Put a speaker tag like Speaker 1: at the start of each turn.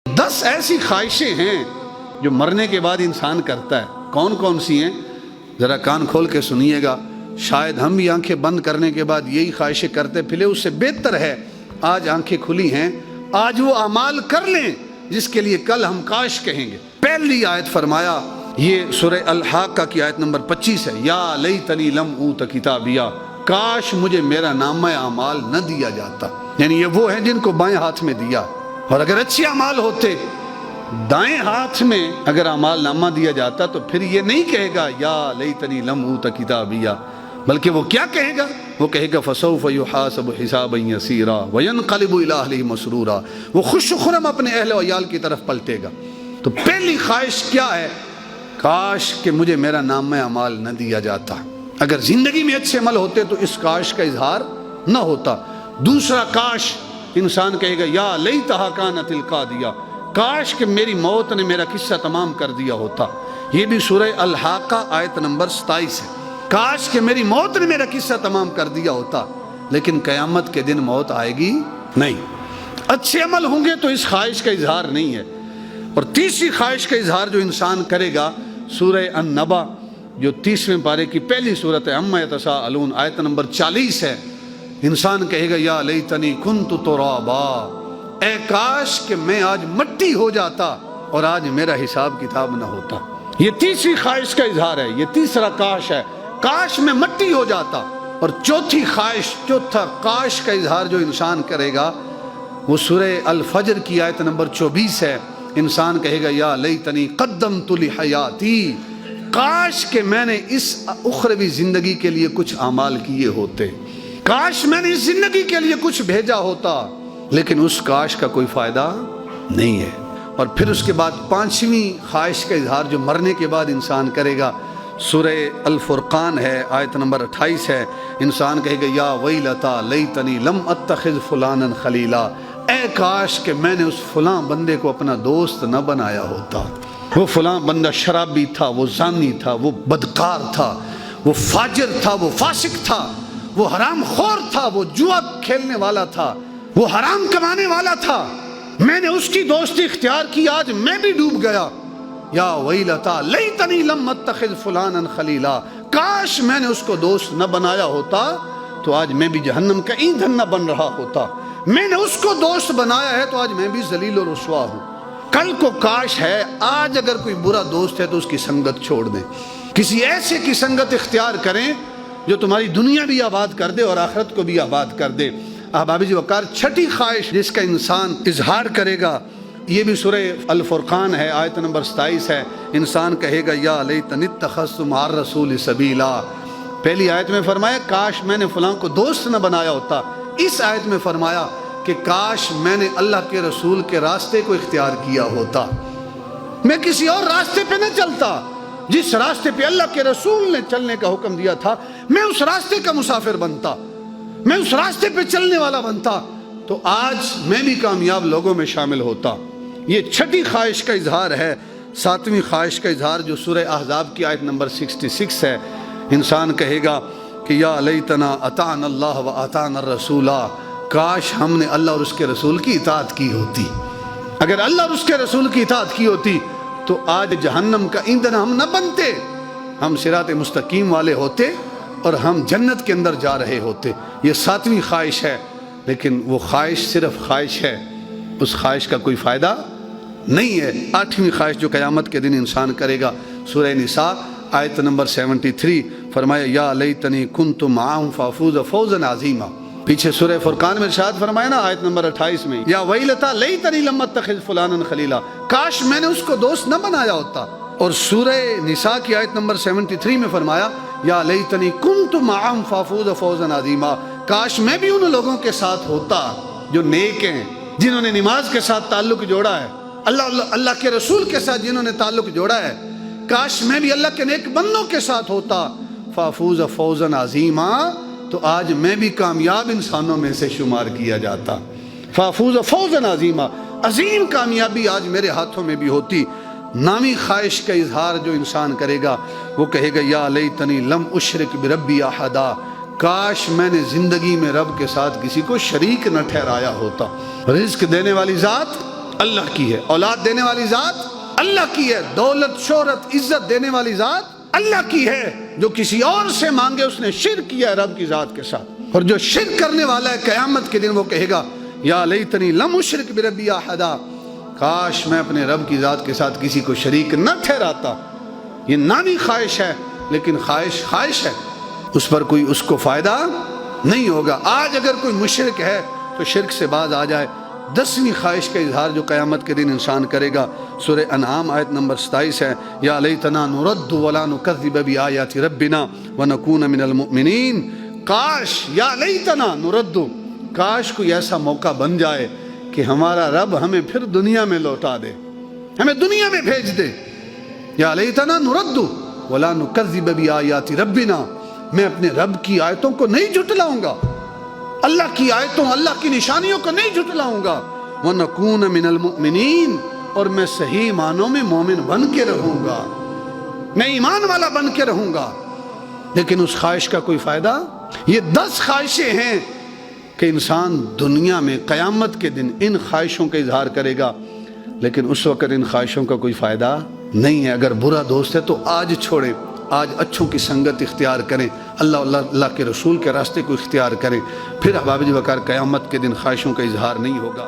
Speaker 1: 10 ایسی خواہشیں ہیں جو مرنے کے بعد انسان کرتا ہے۔ کون کون سی ہیں؟ ذرا کان کھول کے سنیے گا۔ شاید ہم بھی آنکھیں بند کرنے کے بعد یہی خواہشیں کرتے پھرے، اس سے بہتر ہے آج آنکھیں کھلی ہیں، آج وہ اعمال کر لیں جس کے لیے کل ہم کاش کہیں گے۔ پہلی آیت فرمایا، یہ سورہ الحاقہ کی آیت نمبر 25 ہے، یا لیتنی لم اوت کتابیہ، کاش مجھے میرا نامہ اعمال نہ دیا جاتا۔ یعنی یہ وہ ہیں جن کو بائیں ہاتھ میں دیا، اور اگر اچھے اعمال ہوتے دائیں ہاتھ میں اگر اعمال نامہ دیا جاتا تو پھر یہ نہیں کہے گا یا لیتنی لم اوت کتابیہ، بلکہ وہ کیا کہے گا؟ وہ کہے گا فسوف یحاسب حسابا یسیرا وینقلب الی اہلہ مسرورا، وہ خوش و خرم اپنے اہل و عیال کی طرف پلٹے گا۔ تو پہلی خواہش کیا ہے؟ کاش کہ مجھے میرا نامہ اعمال نہ دیا جاتا۔ اگر زندگی میں اچھے عمل ہوتے تو اس کاش کا اظہار نہ ہوتا۔ دوسرا کاش انسان کہے گا یا لیتہا کانت القاضیہ، کاش کہ میری موت نے میرا قصہ تمام کر دیا ہوتا۔ یہ بھی سورہ الحاقہ آیت نمبر 27 ہے، کاش کہ میری موت نے میرا قصہ تمام کر دیا ہوتا۔ لیکن قیامت کے دن موت آئے گی نہیں، اچھے عمل ہوں گے تو اس خواہش کا اظہار نہیں ہے۔ اور تیسری خواہش کا اظہار جو انسان کرے گا، سورہ النبا جو 30ویں پارے کی پہلی صورت ہے، عما یتساءلون آیت نمبر 40 ہے، انسان کہے گا یا لیتنی کنت ترابا، اے کاش کہ میں آج مٹی ہو جاتا اور آج میرا حساب کتاب نہ ہوتا۔ یہ تیسری خواہش کا اظہار ہے، یہ تیسرا کاش ہے، کاش میں مٹی ہو جاتا۔ اور چوتھی خواہش، چوتھا کاش کا اظہار جو انسان کرے گا وہ سورہ الفجر کی آیت نمبر 24 ہے، انسان کہے گا یا لیتنی قدمت لحیاتی، کاش کہ میں نے اس اخروی زندگی کے لیے کچھ اعمال کیے ہوتے، کاش میں نے اس زندگی کے لیے کچھ بھیجا ہوتا۔ لیکن اس کاش کا کوئی فائدہ نہیں ہے۔ اور پھر اس کے بعد پانچویں خواہش کا اظہار جو مرنے کے بعد انسان کرے گا، سورہ الفرقان ہے، آیت نمبر 28 ہے، انسان کہے گا یا ویلتا لیتنی لم اتخذ فلانا خلیلا، اے کاش کہ میں نے اس فلاں بندے کو اپنا دوست نہ بنایا ہوتا۔ وہ فلاں بندہ شرابی تھا، وہ زانی تھا، وہ بدکار تھا، وہ فاجر تھا، وہ فاسق تھا، وہ حرام خور تھا، وہ جوا کھیلنے والا تھا، وہ حرام کمانے والا تھا، میں نے اس کی دوستی اختیار کی، آج میں بھی ڈوب گیا۔ یا ویلتا لیتنی لم اتخذ فلانا خلیلا، کاش میں نے اس کو دوست نہ بنایا ہوتا تو آج میں بھی جہنم کا ایندھن نہ بن رہا ہوتا۔ میں نے اس کو دوست بنایا ہے تو آج میں بھی ذلیل و رسوا ہوں۔ کل کو کاش ہے، آج اگر کوئی برا دوست ہے تو اس کی سنگت چھوڑ دیں، کسی ایسے کی سنگت اختیار کریں جو تمہاری دنیا بھی آباد کر دے اور آخرت کو بھی آباد کر دے۔ احباب جی وقار، چھٹی خواہش جس کا انسان اظہار کرے گا، یہ بھی سورہ الفرقان ہے، آیت نمبر 27 ہے، انسان کہے گا یا لیتنی اتخذت مع الرسول سبیلا۔ پہلی آیت میں فرمایا کاش میں نے فلاں کو دوست نہ بنایا ہوتا، اس آیت میں فرمایا کہ کاش میں نے اللہ کے رسول کے راستے کو اختیار کیا ہوتا، میں کسی اور راستے پہ نہ چلتا، جس راستے پہ اللہ کے رسول نے چلنے کا حکم دیا تھا میں اس راستے کا مسافر بنتا، میں اس راستے پہ چلنے والا بنتا تو آج میں بھی کامیاب لوگوں میں شامل ہوتا۔ یہ چھٹی خواہش کا اظہار ہے۔ ساتویں خواہش کا اظہار جو سورہ احزاب کی آیت نمبر 66 ہے، انسان کہے گا کہ یا لیتنا اطعنا اللہ و اطعنا الرسول، کاش ہم نے اللہ اور اس کے رسول کی اطاعت کی ہوتی۔ اگر اللہ اور اس کے رسول کی اطاعت کی ہوتی تو آج جہنم کا ایندھن ہم نہ بنتے، ہم صراط مستقیم والے ہوتے اور ہم جنت کے اندر جا رہے ہوتے۔ یہ ساتویں خواہش ہے، لیکن وہ خواہش صرف خواہش ہے، اس خواہش کا کوئی فائدہ نہیں ہے۔ آٹھویں خواہش جو قیامت کے دن انسان کرے گا، سورہ نساء آیت نمبر 73 فرمایا یا لیتنی کنت معہم فافوز فوزا عظیما۔ پیچھے سورہ فرقان میں ارشاد فرمایا نا آیت نمبر 28 میں، یا ویلتا لیتنی لم اتخذ فلانا خلیلا، کاش میں نے اس کو دوست نہ بنایا ہوتا۔ اور سورہ نساء کی آیت نمبر 73 میں فرمایا یا لیتنی کنت معہم فافوز فوزا عظیما، کاش میں بھی ان لوگوں کے ساتھ ہوتا جو نیک ہیں، جنہوں نے نماز کے ساتھ تعلق جوڑا ہے، اللہ کے رسول کے ساتھ جنہوں نے تعلق جوڑا ہے، کاش میں بھی اللہ کے نیک بندوں کے ساتھ ہوتا، فافوز فوزا عظیما، تو آج میں بھی کامیاب انسانوں میں سے شمار کیا جاتا۔ فافوز فوزا عظیما، عظیم کامیابی آج میرے ہاتھوں میں بھی ہوتی۔ نامی خواہش کا اظہار جو انسان کرے گا وہ کہے گا یا لیتنی لم اشرک بربی احدا، کاش میں نے زندگی میں رب کے ساتھ کسی کو شریک نہ ٹھہرایا ہوتا۔ رزق دینے والی ذات اللہ کی ہے، اولاد دینے والی ذات اللہ کی ہے، دولت شہرت عزت دینے والی ذات اللہ کی ہے۔ جو کسی اور سے مانگے اس نے شرک کیا ہے رب کی ذات کے ساتھ، اور جو شرک کرنے والا ہے قیامت کے دن وہ کہے گا یا لیتنی لم اشرک بربی احدا، کاش میں اپنے رب کی ذات کے ساتھ کسی کو شریک نہ ٹھہراتا۔ یہ نانی خواہش ہے، لیکن خواہش ہے، اس پر کوئی اس کو فائدہ نہیں ہوگا۔ آج اگر کوئی مشرک ہے تو شرک سے باز آ جائے۔ 10ویں خواہش کا اظہار جو قیامت کے دن انسان کرے گا، سورہ انعام آیت نمبر 27 ہے، یا لیتنا نرد ولا نکذب بآیات ربنا ونکون من المؤمنین۔ کاش، یا لیتنا نرد، کاش کوئی ایسا موقع بن جائے کہ ہمارا رب ہمیں پھر دنیا میں لوٹا دے، ہمیں دنیا میں بھیج دے۔ یا لیتنا نرد ولا نکذب بآیات ربنا، میں اپنے رب کی آیتوں کو نہیں جھٹلاؤں گا، اللہ کی آیتوں اللہ کی نشانیوں کو نہیں جھٹلاؤں گا۔ وَنَكُونَ مِنَ الْمُؤْمِنِينَ، اور میں صحیح معنوں میں مومن بن کے رہوں گا، میں ایمان والا بن کے رہوں گا۔ لیکن اس خواہش کا کوئی فائدہ؟ یہ 10 خواہشیں ہیں کہ انسان دنیا میں قیامت کے دن ان خواہشوں کا اظہار کرے گا، لیکن اس وقت ان خواہشوں کا کوئی فائدہ نہیں ہے۔ اگر برا دوست ہے تو آج چھوڑیں، آج اچھوں کی سنگت اختیار کریں، اللہ کے رسول کے راستے کو اختیار کریں، پھر احباب وقار قیامت کے دن خواہشوں کا اظہار نہیں ہوگا۔